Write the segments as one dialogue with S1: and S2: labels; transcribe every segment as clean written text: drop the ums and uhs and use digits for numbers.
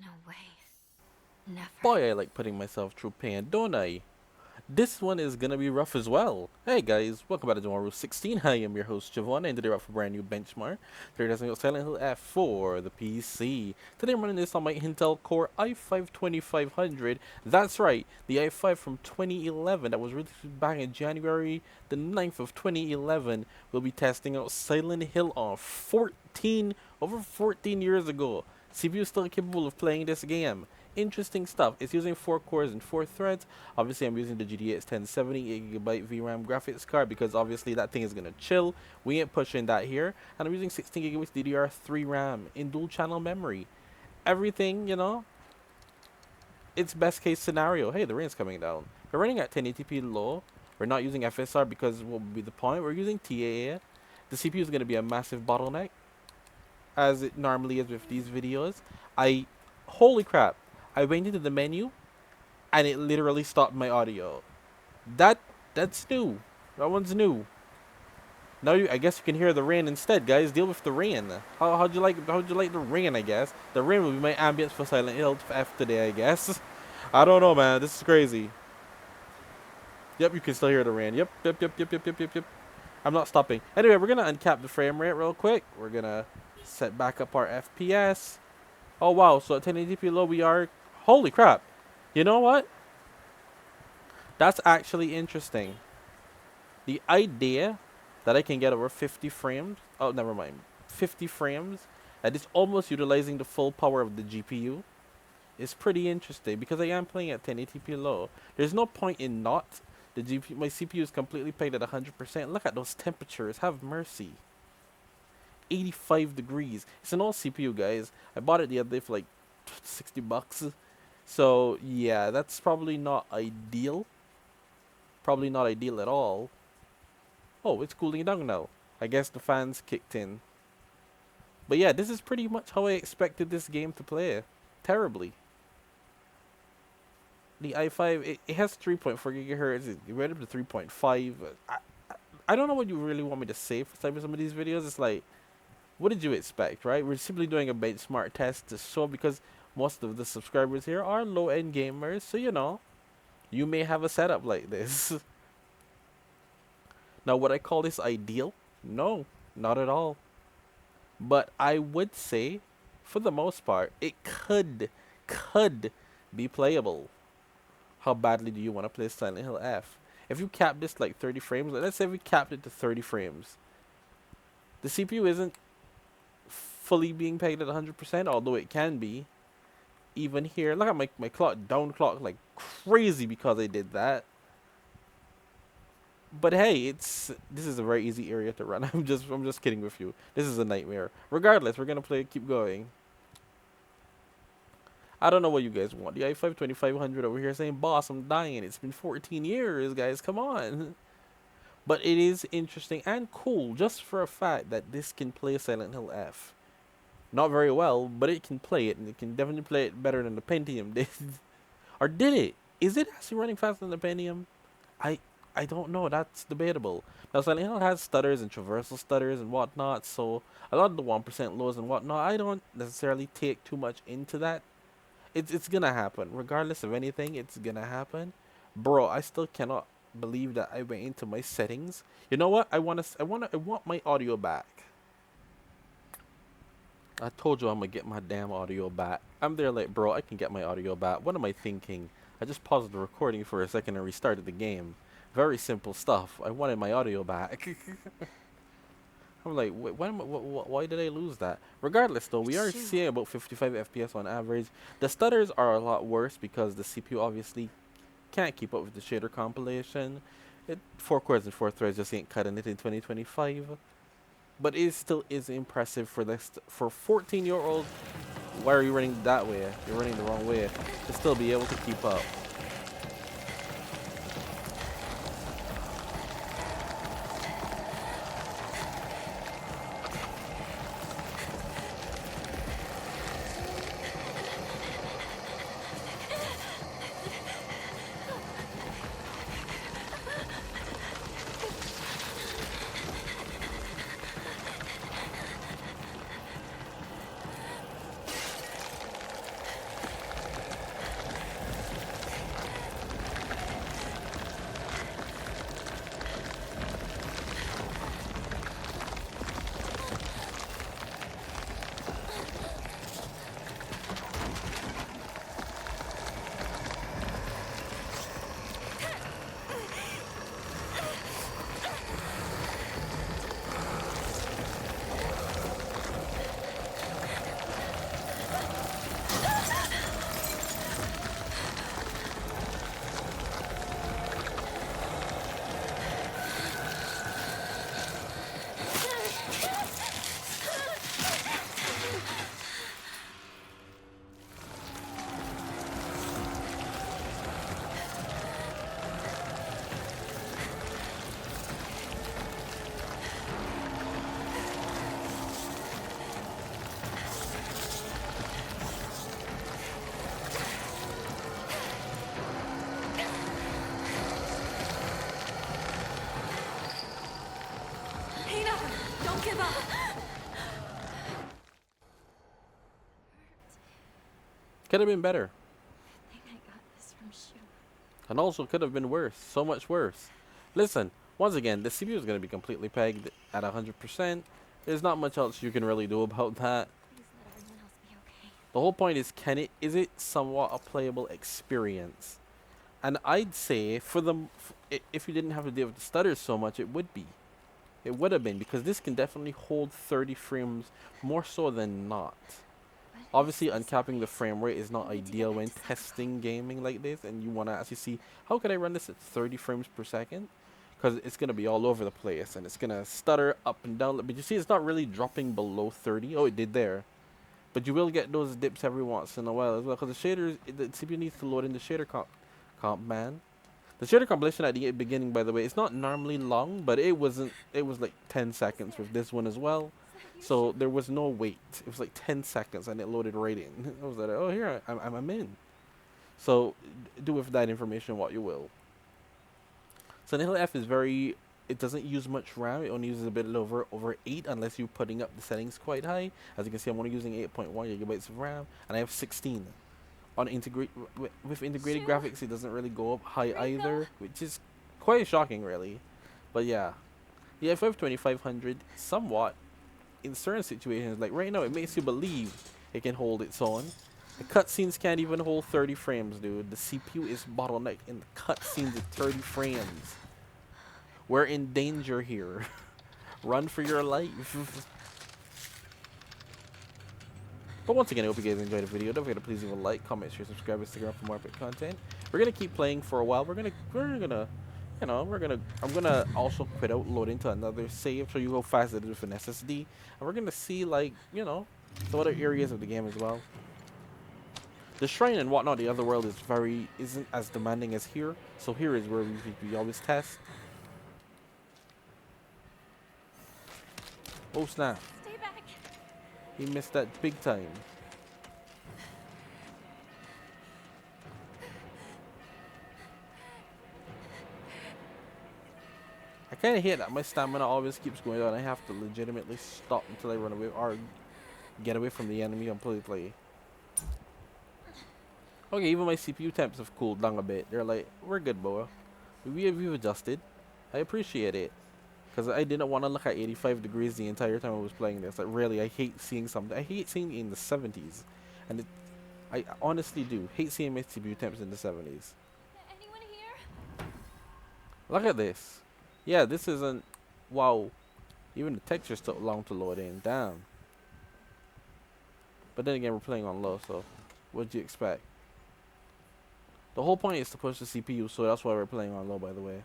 S1: no way. Never.
S2: Boy, I like putting myself through pain, don't I? This one is gonna be rough as well. Hey guys, welcome back to Tomorrow 16. I am your host Javon, and today we're up for a brand new benchmark. Today doesn't go Silent Hill F4, the PC. Today I'm running this on my Intel Core i5-2500. That's right, the i5 from 2011 that was released back in January the 9th of 2011. We'll be testing out Silent Hill on over 14 years ago. CPU is still capable of playing this game. Interesting stuff. It's using 4 cores and 4 threads. Obviously, I'm using the GTX 1070 8GB VRAM graphics card because obviously that thing is gonna chill. We ain't pushing that here. And I'm using 16GB DDR3 RAM in dual channel memory. Everything, it's best case scenario. Hey, the rain's coming down. We're running at 1080p low. We're not using FSR because what would be the point? We're using TAA. The CPU is gonna be a massive bottleneck, as it normally is with these videos. Holy crap! I went into the menu and it literally stopped my audio. That that's new. That one's new. Now I guess you can hear the rain instead, guys. Deal with the rain. How'd you like the rain? I guess the rain will be my ambience for Silent Hill F today. I guess. I don't know, man. This is crazy. Yep, you can still hear the rain. Yep. I'm not stopping. Anyway, we're gonna uncap the frame rate real quick. We're gonna set back up our FPS. Oh wow, so at 1080p low we are. Holy crap! You know what? That's actually interesting. The idea that I can get over 50 frames. Oh, never mind. 50 frames. And it's almost utilizing the full power of the GPU. Is pretty interesting because I am playing at 1080p low. There's no point in not. My CPU is completely pegged at 100%. Look at those temperatures. Have mercy. 85 degrees. It's an old CPU, guys. I bought it the other day for like 60 bucks. So, yeah, that's probably not ideal. Probably not ideal at all. Oh, it's cooling down now. I guess the fans kicked in. But yeah, this is pretty much how I expected this game to play. Terribly. The i5, it has 3.4 gigahertz. It went up to 3.5. I don't know what you really want me to say for some of these videos. It's like, what did you expect, right? We're simply doing a benchmark test to show, because most of the subscribers here are low-end gamers. So, you may have a setup like this. Now, would I call this ideal? No, not at all. But I would say, for the most part, it could be playable. How badly do you want to play Silent Hill F? If you cap this like 30 frames, let's say we capped it to 30 frames. The CPU isn't fully being pegged at 100%, although it can be. Even here, look at my clock, down clock like crazy because I did that. But hey, this is a very easy area to run. I'm just kidding with you. This is a nightmare. Regardless, we're gonna keep going. I don't know what you guys want. The i5-2500 over here saying, "Boss, I'm dying. It's been 14 years, guys. Come on." But it is interesting and cool just for a fact that this can play Silent Hill F. Not very well, but it can play it, and it can definitely play it better than the Pentium did. Or did it? Is it actually running faster than the Pentium? I don't know. That's debatable. Now, Silent Hill has stutters and traversal stutters and whatnot, so a lot of the 1% lows and whatnot, I don't necessarily take too much into that. It's gonna happen. Regardless of anything, it's gonna happen. Bro, I still cannot believe that I went into my settings. You know what? I want my audio back. I told you I'm gonna get my damn audio back. I'm there like, bro, I can get my audio back. What am I thinking? I just paused the recording for a second and restarted the game. Very simple stuff. I wanted my audio back. I'm like, why did I lose that? Regardless, though, we are seeing about 55 FPS on average. The stutters are a lot worse because the CPU obviously can't keep up with the shader compilation. 4 cores and 4 threads just ain't cutting it in 2025. But it still is impressive for 14-year-old. Why are you running that way? You're running the wrong way. To still be able to keep up.
S1: give up.
S2: Could have been better.
S1: I think I got this from Shu.
S2: And also could have been worse. So much worse. Listen, once again, the CPU is going to be completely pegged at 100%. There's not much else you can really do about that.
S1: Please let everyone else be okay.
S2: The whole point is, is it somewhat a playable experience? And I'd say for them, if you didn't have to deal with the stutters so much, it would be. It would have been, because this can definitely hold 30 frames more so than not.
S1: But
S2: Obviously,
S1: it's
S2: uncapping the
S1: place.
S2: frame rate is not
S1: We need to get
S2: ideal
S1: back
S2: when
S1: to Cyberpunk.
S2: testing gaming like this, and you want to actually see how could I run this at 30 frames per second, because it's going to be all over the place and it's going to stutter up and down. But you see, it's not really dropping below 30. Oh, it did there. But you will get those dips every once in a while as well, because the shaders, the CPU needs to load in the shader comp, man. The shader compilation at the beginning, by the way, it's not normally long, but it wasn't. It was like 10 seconds with this one as well. So there was no wait. It was like 10 seconds and it loaded right in. I was like, oh, here, I'm in. So do with that information what you will. So the F is very, it doesn't use much RAM. It only uses a bit over 8 unless you're putting up the settings quite high. As you can see, I'm only using 8.1 gigabytes of RAM and I have 16. On with integrated
S1: Shoo.
S2: graphics, it doesn't really go up high
S1: Rico.
S2: either, which is quite shocking, really. But yeah, the i5-2500 somewhat in certain situations, like right now, it makes you believe it can hold its own. The cutscenes can't even hold 30 frames, dude. The CPU is bottlenecked in the cutscenes at 30 frames. We're in danger here. Run for your life. But once again, I hope you guys enjoyed the video. Don't forget to please leave a like, comment, share, subscribe, and stick around for more epic content. We're gonna keep playing for a while. I'm gonna also quit out loading to another save, show you how fast it is with an SSD, and we're gonna see some other areas of the game as well. The shrine and whatnot, the other world isn't as demanding as here. So here is where we always test. Oh snap!
S1: Stay back.
S2: He missed that big time. I kind of hate that my stamina always keeps going down. I have to legitimately stop until I run away or get away from the enemy completely. Okay, even my CPU temps have cooled down a bit. They're like, we're good, boy. We've adjusted. I appreciate it. Because I didn't want to look at 85 degrees the entire time I was playing this. Like, really, I hate seeing something. I hate seeing it in the 70s. And I honestly do. Hate seeing my CPU temps in the 70s.
S1: Anyone here?
S2: Look at this. Yeah, this isn't... Wow. Even the textures took long to load in. Damn. But then again, we're playing on low, so... What'd you expect? The whole point is to push the CPU, so that's why we're playing on low, by the way.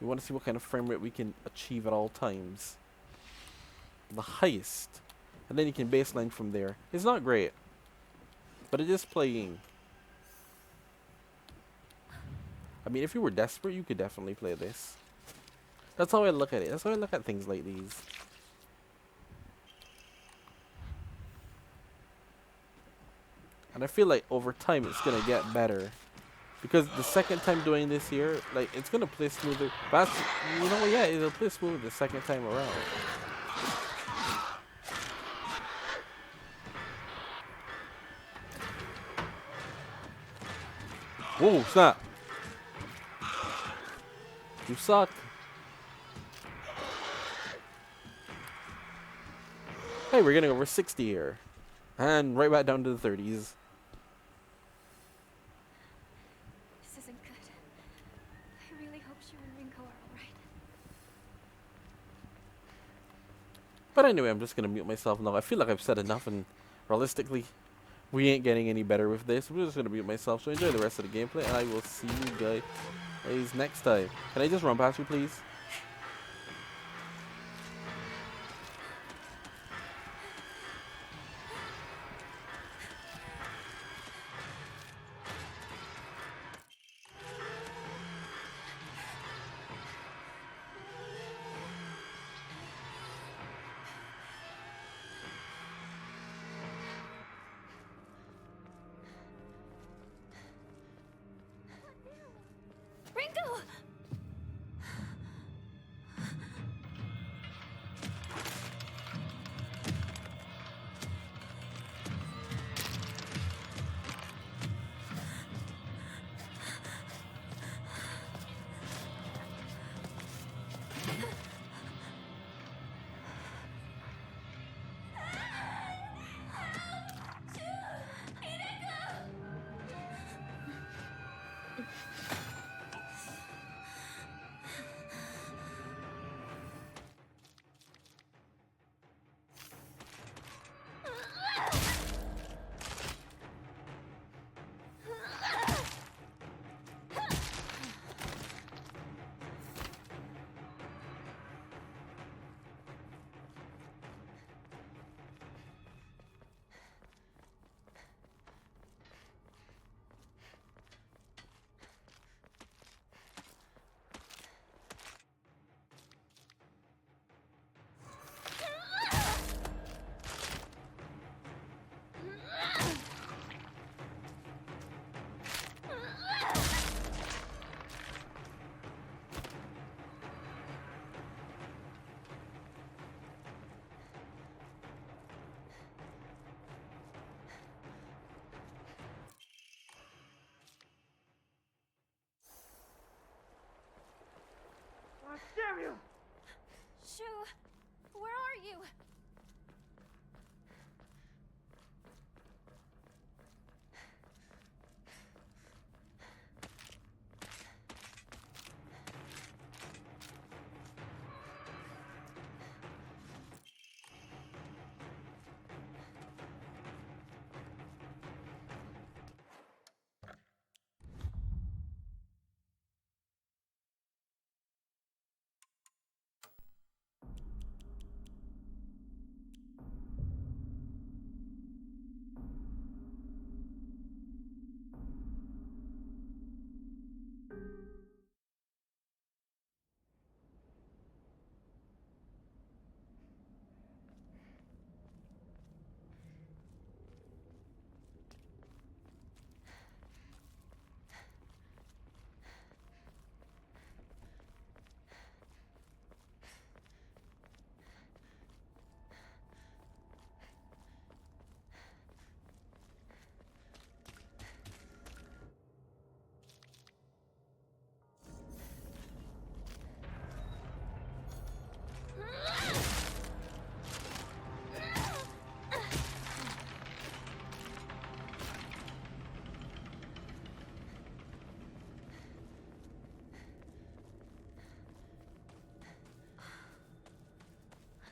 S2: We want to see what kind of frame rate we can achieve at all times. The highest. And then you can baseline from there. It's not great. But it is playing. I mean, if you were desperate, you could definitely play this. That's how I look at it. That's how I look at things like these. And I feel like over time it's going to get better. Because the second time doing this here, like, it's going to play smoother. But you know what? Yeah, it'll play smoother the second time around. Whoa, snap. You suck. Hey, we're getting over 60 here. And right back down to the 30s.
S1: This isn't good. I really hope Shu and Rinko are alright.
S2: But anyway, I'm just going to mute myself now. I feel like I've said enough, and realistically, we ain't getting any better with this. I'm just going to mute myself. So enjoy the rest of the gameplay, and I will see you guys next time. Can I just run past you, please?
S1: Rinko!
S3: you!
S1: Shu, where are you?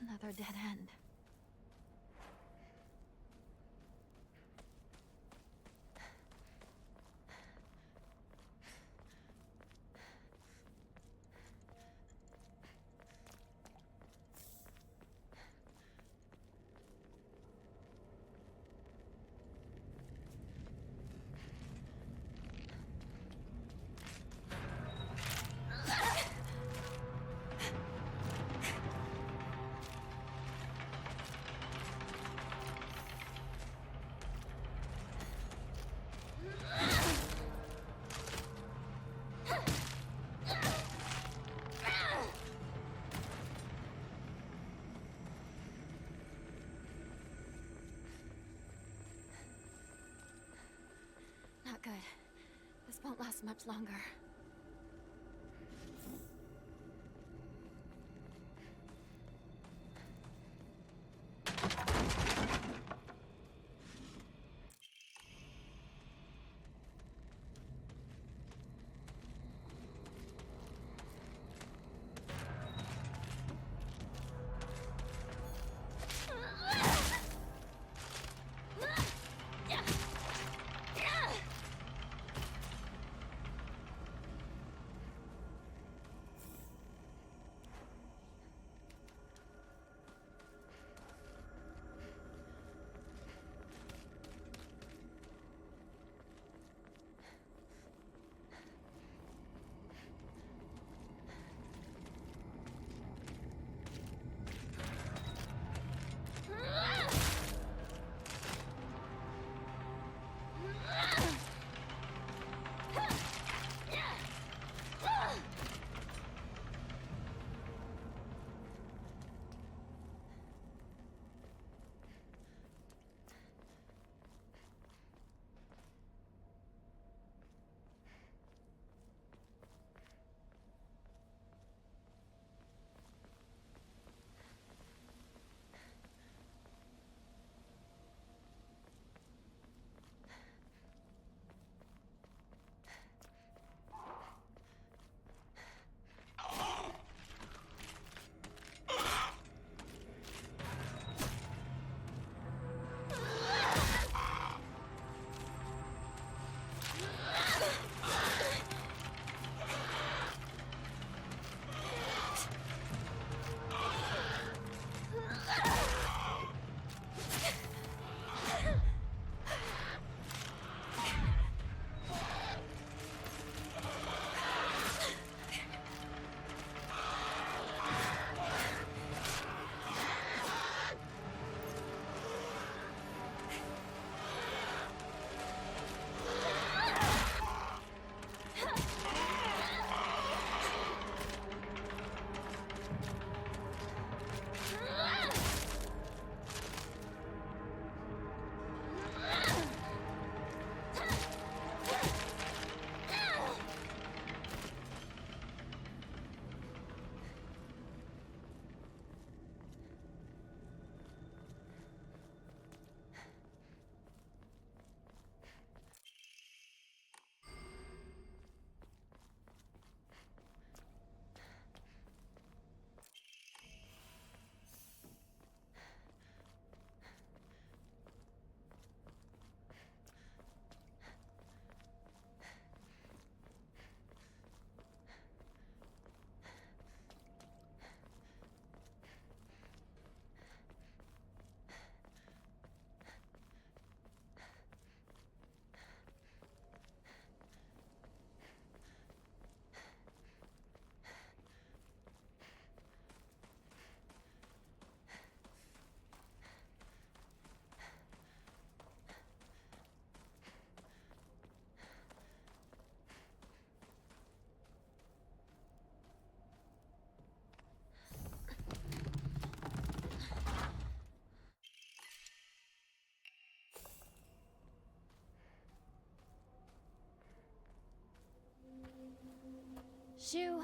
S1: Another dead end. Not good. This won't last much longer. Shu,